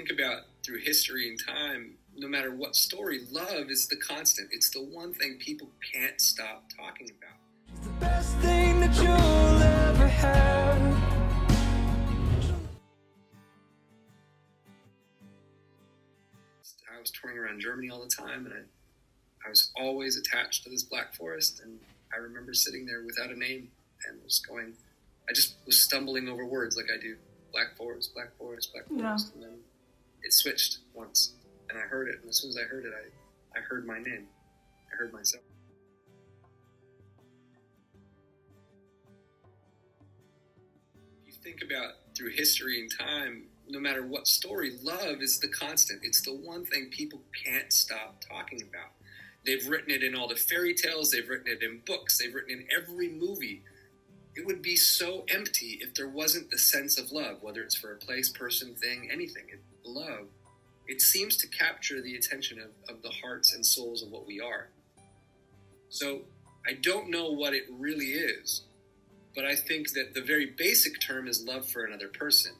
think about through history and time, no matter what story, love is the constant. It's the one thing people can't stop talking about. It's the best thing that you'll ever have. I was touring around Germany all the time, and I was always attached to this black forest, and I remember sitting there without a name and I just was stumbling over words like I do. Black forest, black forest, black forest. Yeah. And then it switched once, and I heard it, and as soon as I heard it, I heard my name. I heard myself. If you think about through history and time, no matter what story, love is the constant. It's the one thing people can't stop talking about. They've written it in all the fairy tales, they've written it in books, they've written it in every movie. It would be so empty if there wasn't the sense of love, whether it's for a place, person, thing, anything. Love, it seems to capture the attention of the hearts and souls of what we are. So I don't know what it really is, but I think that the very basic term is love for another person.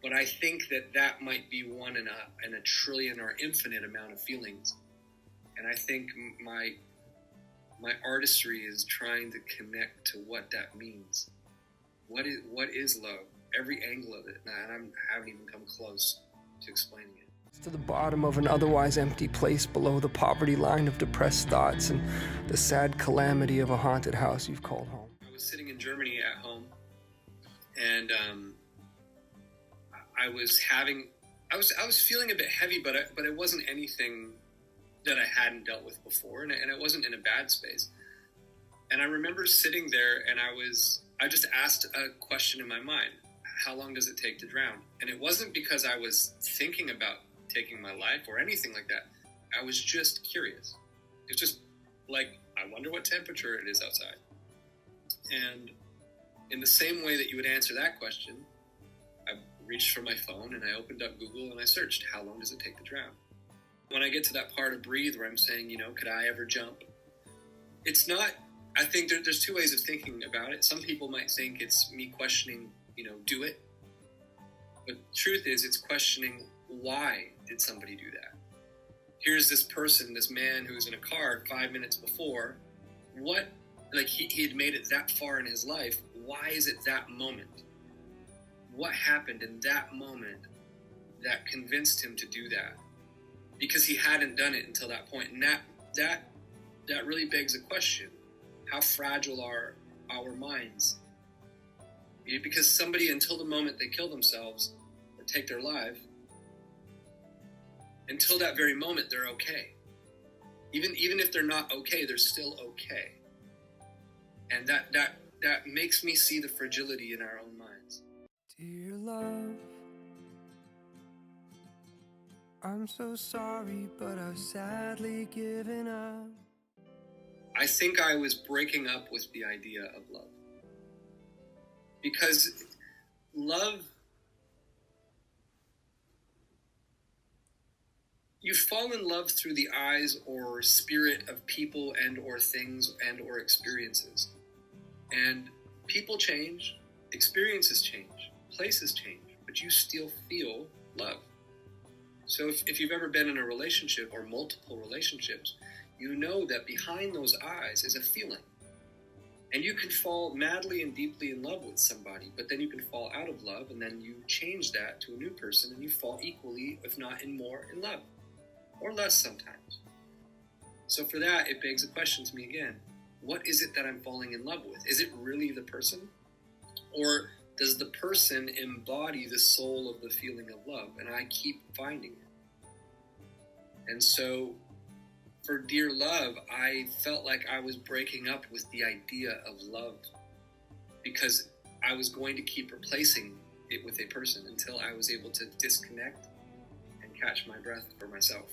But I think that might be one in a trillion or infinite amount of feelings. And I think my artistry is trying to connect to what that means. What is love? Every angle of it, and I haven't even come close to explaining it. To the bottom of an otherwise empty place below the poverty line of depressed thoughts and the sad calamity of a haunted house you've called home. I was sitting in Germany at home, and I was feeling a bit heavy, but it wasn't anything that I hadn't dealt with before, and it wasn't in a bad space. And I remember sitting there, and I just asked a question in my mind: how long does it take to drown? And it wasn't because I was thinking about taking my life or anything like that. I was just curious. It's just like, I wonder what temperature it is outside. And in the same way that you would answer that question, I reached for my phone and I opened up Google and I searched, how long does it take to drown? When I get to that part of breathe where I'm saying, could I ever jump? It's not, I think there's two ways of thinking about it. Some people might think it's me questioning, do it. But the truth is, it's questioning, why did somebody do that? Here's this person, this man who was in a car 5 minutes before. He had made it that far in his life. Why is it that moment? What happened in that moment that convinced him to do that? Because he hadn't done it until that point. And that really begs a question. How fragile are our minds? Because somebody, until the moment they kill themselves or take their life, until that very moment, they're okay. Even if they're not okay, they're still okay. And that makes me see the fragility in our own minds. Dear love, I'm so sorry, but I've sadly given up. I think I was breaking up with the idea of love. Because love, you fall in love through the eyes or spirit of people and or things and or experiences. And people change, experiences change, places change, but you still feel love. So if you've ever been in a relationship or multiple relationships, you know that behind those eyes is a feeling. And you can fall madly and deeply in love with somebody, but then you can fall out of love, and then you change that to a new person, and you fall equally, if not more, in love. Or less sometimes. So for that, it begs a question to me again. What is it that I'm falling in love with? Is it really the person? Or does the person embody the soul of the feeling of love? And I keep finding it. And so for Dear Love, I felt like I was breaking up with the idea of love because I was going to keep replacing it with a person until I was able to disconnect and catch my breath for myself.